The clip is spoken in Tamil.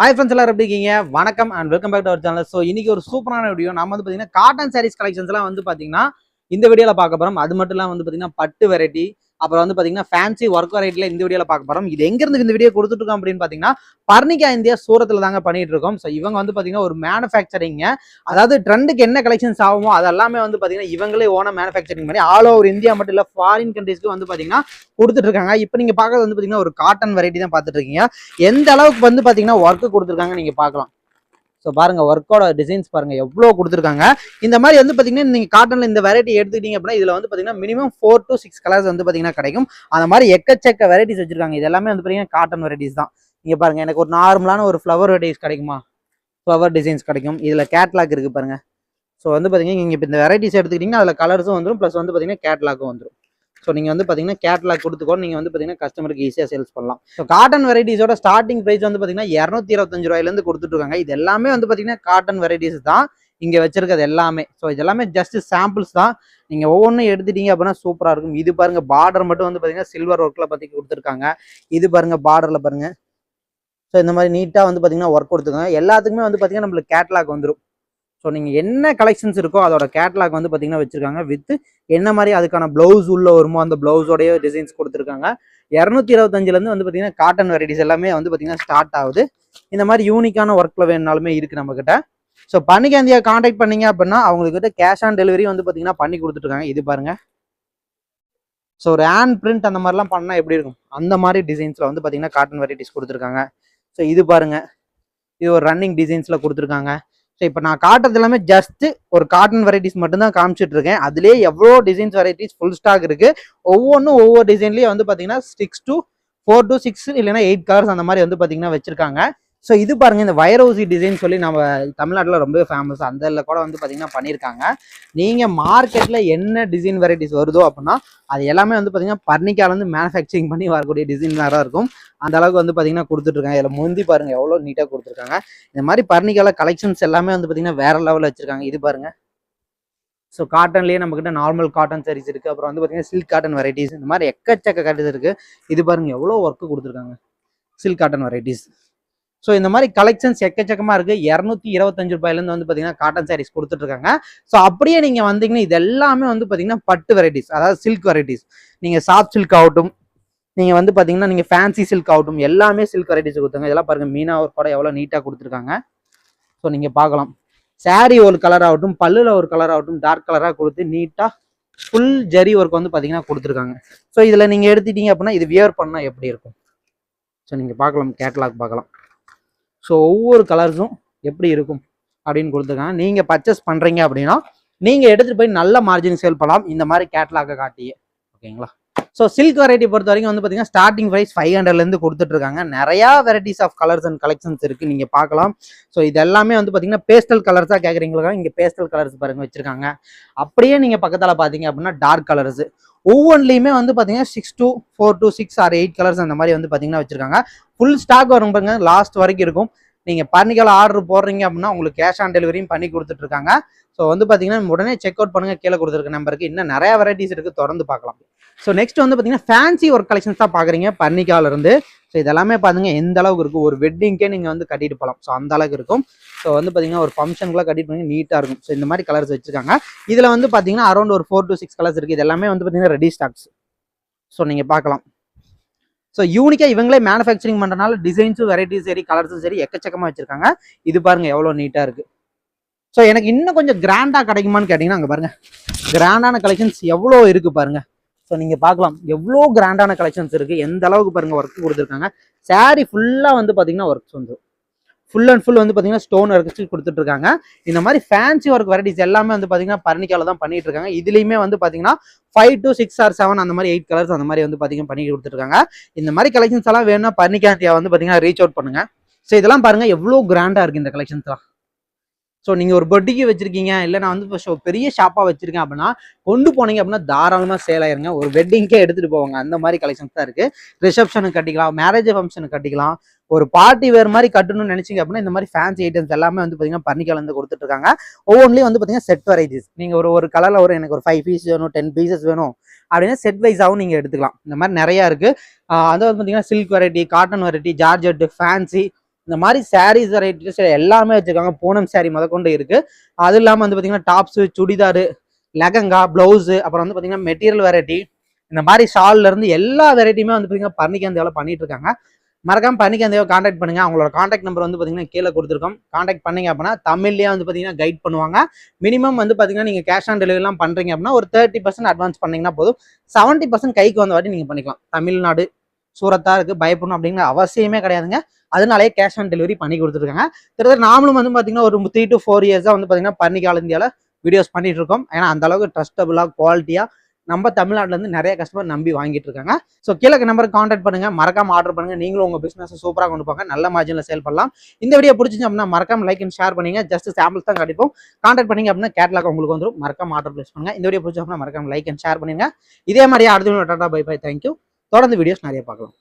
Hi friends, எல்லாரும் எப்படி இருக்கீங்க? வணக்கம் and welcome back to our channel. So இன்னைக்கு ஒரு சூப்பரான வீடியோ. நம்ம வந்து பாத்தீங்கன்னா காட்டன் சாரீஸ் கலெக்ஷன்ஸ் எல்லாம் வந்து பாத்தீங்கன்னா இந்த வீடியோல பார்க்க போறோம். அது மட்டும் இல்லாம வந்து பாத்தீங்கன்னா பட்டு வெரைட்டி, அப்புறம் வந்து பாத்தீங்கன்னா ஃபேன்சி ஒர்க் வெரைட்டில இந்த வீடியோல பார்க்க போறோம். இது எங்க இருந்து இந்த வீடியோ கொடுத்துட்டு இருக்கோம் அப்படின்னு பாத்தீங்கன்னா பர்னிகா இந்தியா சூரத்துல தாங்க பண்ணிட்டு இருக்கோம். ஸோ இவங்க வந்து பாத்தீங்கன்னா ஒரு மேனுஃபேக்சரிங், அதாவது ட்ரெண்டுக்கு என்ன கலெக்ஷன்ஸ் ஆகுமோ அதெல்லாமே வந்து பாத்தீங்கன்னா இவங்களே ஓன மேனுஃபேக்சரிங் பண்ணி ஆல் ஓவர் இந்தியா மட்டும் இல்ல ஃபாரின் கண்ட்ரீஸ்க்கு வந்து பாத்தீங்கன்னா கொடுத்துட்டு இருக்காங்க. இப்போ நீங்க பாக்குறது வந்து பாத்தீங்கன்னா ஒரு காட்டன் வெரைட்டி தான் பார்த்துட்டு இருக்கீங்க. எந்த அளவுக்கு வந்து பாத்தீங்கன்னா ஒர்க் கொடுத்துருக்காங்க நீங்க பார்க்கலாம். ஸோ பாருங்க ஒர்க்கோட டிசைன்ஸ் பாருங்க எவ்வளோ கொடுத்துருக்காங்க. இந்த மாதிரி வந்து பார்த்தீங்கன்னா நீங்கள் காட்டனில் இந்த வெரைட்டி எடுத்துக்கிட்டீங்க அப்படின்னா இதில் வந்து பார்த்தீங்கன்னா மினிமம் 4 to 6 கலர்ஸ் வந்து பார்த்தீங்கன்னா கிடைக்கும். அந்த மாதிரி எக்கச்சக்க வெரைட்டிஸ் வச்சிருக்காங்க. இது எல்லாமே வந்து பார்த்தீங்கன்னா காட்டன் வெரைட்டிஸ் தான். நீங்கள் பாருங்க எனக்கு ஒரு நார்மலான ஒரு ஃப்ளவர் வெரைட்டிஸ் கிடைக்குமா, ஃப்ளவர் டிசைன்ஸ் கிடைக்கும். இதில் கேட்லாக் இருக்குது பாருங்க. ஸோ வந்து பார்த்தீங்கன்னா நீங்கள் இப்போ இந்த வெரைட்டிஸ் எடுத்துக்கிட்டிங்கன்னா அதில் கலர்ஸும் வந்துடும், ப்ளஸ் வந்து பார்த்தீங்கன்னா கேட்லாக்கும் வந்துடும். ஸோ நீங்கள் வந்து பார்த்தீங்கன்னா கேட்லாக் கொடுத்துக்கோங்க, நீங்கள் வந்து பார்த்தீங்கன்னா கஸ்டமருக்கு ஈஸியாக சேல்ஸ் பண்ணலாம். ஸோ காட்டன் வெரைட்டிஸோட ஸ்டார்டிங் ப்ரைஸ் வந்து பார்த்தீங்கன்னா 225 ரூபாயிலேருந்து கொடுத்துட்ருக்காங்க. இது எல்லாமே வந்து பார்த்தீங்கன்னா காட்டன் வெரைட்டிஸ் தான் இங்கே வச்சிருக்கிறது எல்லாமே. ஸோ இது எல்லாமே ஜஸ்ட் சாம்பிள்ஸ் தான். நீங்கள் ஒவ்வொன்றும் எடுத்துட்டீங்க அப்படின்னா சூப்பராக இருக்கும். இது பாருங்க பார்டர் மட்டும் வந்து பார்த்தீங்கன்னா சில்வர் ஒர்க்கில் பற்றி கொடுத்துருக்காங்க. இது பாருங்க பார்டரில் பாருங்க. ஸோ இந்த மாதிரி நீட்டாக வந்து பார்த்தீங்கன்னா ஒர்க் கொடுத்துருக்காங்க. எல்லாத்துக்குமே வந்து பார்த்தீங்கன்னா நம்மளுக்கு கேட்லாக் வந்துடும். ஸோ நீங்கள் என்ன கலெக்ஷன்ஸ் இருக்கோ அதோட கேட்லாக் வந்து பார்த்தீங்கன்னா வச்சிருக்காங்க. வித் என்ன மாதிரி அதுக்கான ப்ளவுஸ் உள்ள வருமோ அந்த ப்ளவுஸோடைய டிசைன்ஸ் கொடுத்துருக்காங்க. 225லேருந்து வந்து பார்த்தீங்கன்னா காட்டன் வெரைட்டிஸ் எல்லாமே வந்து பார்த்தீங்கன்னா ஸ்டார்ட் ஆகுது. இந்த மாதிரி யூனிக்கான ஒர்க்கில் வேணுனாலுமே இருக்குது நம்மக்கிட்ட. ஸோ பர்னிகா இந்தியா கான்டாக்ட் பண்ணீங்க அப்படின்னா அவங்கக்கிட்ட கேஷ் ஆன் டெலிவரி வந்து பார்த்தீங்கன்னா பண்ணி கொடுத்துட்ருக்காங்க. இது பாருங்க. ஸோ ஒரு ஹேண்ட் பிரிண்ட் அந்த மாதிரிலாம் பண்ணால் எப்படி இருக்கும், அந்த மாதிரி டிசைன்ஸில் வந்து பார்த்தீங்கன்னா காட்டன் வெரைட்டிஸ் கொடுத்துருக்காங்க. ஸோ இது பாருங்க, இது ஒரு ரன்னிங் டிசைன்ஸில் கொடுத்துருக்காங்க. ஸோ இப்போ நான் காட்டுறது எல்லாமே ஜஸ்ட் ஒரு காட்டன் வெரைட்டிஸ் மட்டும் தான் காமிச்சிட்டு இருக்கேன். அதுலேயே எவ்வளோ டிசைன்ஸ் வெரைட்டிஸ் ஃபுல் ஸ்டாக் இருக்கு. ஒவ்வொன்றும் ஒவ்வொரு டிசைன்லேயே வந்து பார்த்தீங்கன்னா 4 to 6 இல்லைன்னா 8 கலர்ஸ் அந்த மாதிரி வந்து பார்த்தீங்கன்னா வச்சிருக்காங்க. ஸோ இது பாருங்க, இந்த வைரவுசி டிசைன் சொல்லி நம்ம தமிழ்நாட்டில் ரொம்ப ஃபேமஸ். அந்த இதில் கூட வந்து பார்த்தீங்கன்னா பண்ணியிருக்காங்க. நீங்கள் மார்க்கெட்டில் என்ன டிசைன் வெரைட்டிஸ் வருதோ அப்படின்னா அது எல்லாமே வந்து பார்த்தீங்கன்னா பர்னிகாலேருந்து மேனுஃபேக்சரிங் பண்ணி வரக்கூடிய டிசைன்ஸாக இருக்கும். அந்த அளவுக்கு வந்து பார்த்தீங்கன்னா கொடுத்துட்ருக்காங்க. இதில் முந்தி பாருங்க எவ்வளோ நீட்டாக கொடுத்துருக்காங்க. இந்த மாதிரி பர்னிகால கலெக்ஷன்ஸ் எல்லாமே வந்து பார்த்தீங்கன்னா வேற லெவலில் வச்சிருக்காங்க. இது பாருங்க. ஸோ காட்டன்லேயே நம்மக்கிட்ட நார்மல் காட்டன் சாரீஸ் இருக்குது, அப்புறம் வந்து பார்த்தீங்கன்னா சில்க் காட்டன் வெரைட்டிஸ், இந்த மாதிரி எக்கச்சக்க கலெக்ஷன்ஸ் இருக்குது. இது பாருங்க எவ்வளோ ஒர்க்கு கொடுத்துருக்காங்க சில்க் காட்டன் வெரைட்டிஸ். ஸோ இந்த மாதிரி கலெக்ஷன்ஸ் எக்கச்சக்கமாக இருக்குது. 225 ரூபாயிலேருந்து வந்து பார்த்தீங்கன்னா காட்டன் சாரீஸ் கொடுத்துட்ருக்காங்க. ஸோ அப்படியே நீங்கள் வந்தீங்கன்னா இது எல்லாமே வந்து பார்த்தீங்கன்னா பட்டு வெரைட்டிஸ், அதாவது சில்க் வெரைட்டிஸ். நீங்கள் சாஃப்ட் சில்க் ஆகட்டும், நீங்கள் வந்து பார்த்தீங்கன்னா நீங்கள் ஃபேன்சி சில்க் ஆகட்டும், எல்லாமே சில்க் வெரைட்டிஸ் கொடுத்தாங்க. இதெல்லாம் பாருங்கள் மீனா ஒரு கூட எவ்வளோ நீட்டாக கொடுத்துருக்காங்க. ஸோ நீங்கள் பார்க்கலாம். சாரீ ஒரு கலர் ஆகட்டும், பல்லுல ஒரு கலர் ஆகட்டும், டார்க் கலராக கொடுத்து நீட்டாக ஃபுல் ஜரி ஒர்க் வந்து பார்த்தீங்கன்னா கொடுத்துருக்காங்க. ஸோ இதில் நீங்கள் எடுத்துட்டீங்க அப்படின்னா இது வியர் பண்ணால் எப்படி இருக்கும். ஸோ நீங்கள் பார்க்கலாம், கேட்லாக் பார்க்கலாம். ஸோ ஒவ்வொரு கலர்ஸும் எப்படி இருக்கும் அப்படின்னு கொடுத்துருக்காங்க. நீங்கள் பர்ச்சேஸ் பண்ணுறீங்க அப்படின்னா நீங்கள் எடுத்துகிட்டு போய் நல்ல மார்ஜின் சேல் பண்ணலாம், இந்த மாதிரி கேட்லாக்கை காட்டியே. ஓகேங்களா. ஸோ சில்க் வெரைட்டி பொறுத்த வரைக்கும் வந்து பார்த்தீங்கன்னா ஸ்டார்டிங் ப்ரைஸ் 500லேருந்து கொடுத்துட்ருக்காங்க. நிறையா varieties of colours and collections இருக்குது, நீங்கள் பார்க்கலாம். ஸோ இது எல்லாமே வந்து பார்த்தீங்கன்னா பேஸ்டல் கலர்ஸாக கேட்குறீங்களா, இங்கே பேஸ்டல் கலர்ஸ் பாருங்க வச்சுருக்காங்க. அப்படியே நீங்கள் பக்கத்தில் பார்த்தீங்க அப்படின்னா டார்க் கலர்ஸ் ஒவ்வொன்றிலையுமே வந்து பார்த்தீங்கன்னா 4 to 6 or 8 கலர்ஸ் அந்த மாதிரி வந்து பார்த்தீங்கன்னா வச்சுருக்காங்க. ஃபுல் ஸ்டாக் வரும் பாருங்க, லாஸ்ட் வரைக்கும் இருக்கும். நீங்கள் பர்னிகால ஆர்டர் போடுறீங்க அப்படின்னா உங்களுக்கு கேஷ் ஆன் டெலிவரியும் பண்ணி கொடுத்துட்ருக்காங்க. ஸோ வந்து பார்த்தீங்கன்னா உடனே செக் அவுட் பண்ணுங்க, கீழே கொடுத்துருக்க நம்பருக்கு. இன்னும் நிறைய வெரைட்டிஸ் இருக்குது, தொடர்ந்து பார்க்கலாம். ஸோ நெக்ஸ்ட் வந்து பார்த்தீங்கன்னா ஃபேன்சி ஒர்க் கலெக்ஷன்ஸ் தான் பார்க்குறீங்க பர்னிகாலிருந்து. ஸோ இதெல்லாமே பாருங்க எந்த அளவுக்கு இருக்கும், ஒரு வெட்டிங்கே நீங்கள் வந்து கட்டிட்டு போகலாம். ஸோ அந்த அளவுக்கு இருக்கும். ஸோ வந்து பார்த்தீங்கன்னா ஒரு ஃபங்க்ஷனுக்குலாம் கட்டிட்டு போய் நீட்டாக இருக்கும். ஸோ இந்த மாதிரி கலர்ஸ் வச்சிருக்காங்க. இதில் வந்து பார்த்தீங்கன்னா அரௌண்ட் ஒரு 4 to 6 கலர்ஸ் இருக்குது. இது எல்லாமே வந்து பார்த்தீங்கன்னா ரெடி ஸ்டாக்ஸ். ஸோ நீங்கள் பார்க்கலாம். ஸோ யூனிக்காக இவங்களே மேனுஃபேக்சரிங் பண்ணுறதுனால டிசைன்ஸும் வெரைட்டிஸ் சரி கலர்ஸும் சரி எக்கச்சக்கமாக வச்சிருக்காங்க. இது பாருங்க எவ்வளோ நீட்டாக இருக்குது. ஸோ எனக்கு இன்னும் கொஞ்சம் கிராண்டாக கிடைக்குமான்னு கேட்டிங்கன்னா அங்கே பாருங்க கிராண்டான கலெக்ஷன்ஸ் எவ்வளோ இருக்குது பாருங்க. ஸோ நீங்கள் பார்க்கலாம் எவ்வளோ கிராண்டான கலெக்ஷன்ஸ் இருக்குது, எந்த அளவுக்கு பாருங்கள் ஒர்க் கொடுத்துருக்காங்க. சாரீ ஃபுல்லாக வந்து பார்த்தீங்கன்னா ஒர்க்ஸ் வந்து ஃபுல் அண்ட் ஃபுல் வந்து பார்த்தீங்கன்னா ஸ்டோன் ஒர்க்ஸ் கொடுத்துட்ருக்காங்க. இந்த மாதிரி ஃபேன்சி ஒர்க் வெரைட்டிஸ் எல்லாமே வந்து பார்த்தீங்கன்னா பர்னிகால தான் பண்ணிட்டு இருக்காங்க. இதுலேயுமே வந்து பார்த்தீங்கன்னா 5 to 6 or 7 அந்த மாதிரி 8 கலர்ஸ் அந்த மாதிரி வந்து பார்த்தீங்கன்னா பண்ணி கொடுத்துருக்காங்க. இந்த மாதிரி கலெக்ஷன்ஸ் எல்லாம் வேணும்னா பர்னிகா இந்தியா வந்து பார்த்தீங்கன்னா ரீச் அவுட் பண்ணுங்க. ஸோ இதெல்லாம் பாருங்க எவ்வளோ கிராண்டாக இருக்குது இந்த கலெக்ஷன்ஸ்லாம். ஸோ நீங்கள் ஒரு பொட்டிக்கு வச்சிருக்கீங்க, இல்லை நான் வந்து பெரிய ஷாப்பாக வச்சிருக்கேன் அப்படின்னா கொண்டு போனீங்க அப்படின்னா தாராளமாக சேல் ஆயிருங்க. ஒரு வெட்டிங்கே எடுத்துகிட்டு போவாங்க, அந்த மாதிரி கலெக்ஷன்ஸ் தான் இருக்குது. ரிசப்ஷனுக்கு கட்டிக்கலாம், மேரேஜ் ஃபங்க்ஷனுக்கு கட்டிக்கலாம், ஒரு பார்ட்டி வேறு மாதிரி கட்டணும்னு நினைச்சிங்க அப்படின்னா இந்த மாதிரி ஃபேன்சி ஐட்டம்ஸ் எல்லாமே வந்து பார்த்தீங்கன்னா பர்னிகாலேருந்து கொடுத்துட்ருக்காங்க. ஒவ்வொன்றிலையும் வந்து பார்த்தீங்கன்னா செட் வெரைட்டிஸ். நீங்கள் ஒரு கலரில் எனக்கு ஒரு 5 பீஸ் வேணும், 10 பீசஸ் வேணும் அப்படின்னா செட் வைஸாகவும் நீங்கள் எடுத்துக்கலாம். இந்த மாதிரி நிறையா இருக்குது. அது வந்து பார்த்தீங்கன்னா silk variety, cotton variety, georgette, fancy, இந்த மாதிரி சாரீஸ் வெரைட்டிஸ் எல்லாமே வச்சிருக்காங்க. பூனம் சாரீ முதற்கொண்டு இருக்கு. அது இல்லாமல் வந்து பார்த்தீங்கன்னா டாப்ஸ், சுடிதாரு, லெகங்கா, பிளவுஸ், அப்புறம் வந்து பார்த்தீங்கன்னா மெட்டீரியல் வெரைட்டி, இந்த மாதிரி ஷால்ல இருந்து எல்லா வெரைட்டியுமே வந்து பார்த்தீங்கன்னா பரணிக்காந்தையால பண்ணிட்டு இருக்காங்க. மறக்காம பரணிக்காந்தையை கான்டாக்ட் பண்ணுங்க. அவங்களோட கான்டாக்ட் நம்பர் வந்து பார்த்தீங்கன்னா கீழே கொடுத்துருக்கோம். கான்டாக்ட் பண்ணீங்க அப்படின்னா தமிழ்லேயே வந்து பார்த்தீங்கன்னா கைட் பண்ணுவாங்க. மினிமம் வந்து பார்த்தீங்கன்னா நீங்கள் கேஷ் ஆன் டெலிவரிலாம் பண்ணுறீங்க அப்படின்னா ஒரு 30% அட்வான்ஸ் பண்ணீங்கன்னா போதும். 70% கைக்கு வந்த வாட்டி நீங்கள் பண்ணிக்கலாம். தமிழ்நாடு சூரத்தா இருக்கு, பயப்படணும் அப்படிங்கிற அவசியமே கிடையாதுங்க. அதனாலேயே கேஷ் ஆன் டெலிவரி பண்ணி கொடுத்துருக்காங்க. கிட்டத்தட்ட நாமளும் வந்து பார்த்தீங்கன்னா ஒரு 3 to 4 years வந்து பார்த்தீங்கன்னா பரணிக்கால இந்தியாவில் வீடியோஸ் பண்ணிட்டு இருக்கோம். ஏன்னா அந்த அளவுக்கு ட்ரஸ்டபுளா குவாலிட்டியா நம்ம தமிழ்நாட்டுல இருந்து நிறைய கஸ்டமர் நம்பி வாங்கிட்டு இருக்காங்க. ஸோ கீழே நம்பருக்கு கான்டாக்ட் பண்ணுங்க. மறக்காம ஆர்டர் பண்ணுங்க. நீங்களும் உங்க பிசினஸ் சூப்பராக கொண்டு போங்க. நல்ல மார்ஜினில் சேல் பண்ணலாம். இந்த வீடியோ பிடிச்சிச்சு அப்படின்னா மறக்காம லைக் அண்ட் ஷேர் பண்ணீங்க. ஜஸ்ட் சாம்பிள்ஸ் தான் காட்டிப்போம். கான்டாக்ட் பண்ணீங்க அப்படின்னா கேட்லாக் உங்களுக்கு வந்துடும். மறக்காம ஆர்டர் பிளேஸ் பண்ணுங்க. இந்த வீடியோ பிடிச்சா அப்படின்னா மறக்காம லைக் அண்ட் ஷேர் பண்ணுங்க. இதே மாதிரி அடுத்த டாடா பை பை. தேங்க்யூ. தொடர்ந்து வீடியோஸ் நிறைய பார்க்கலாம்.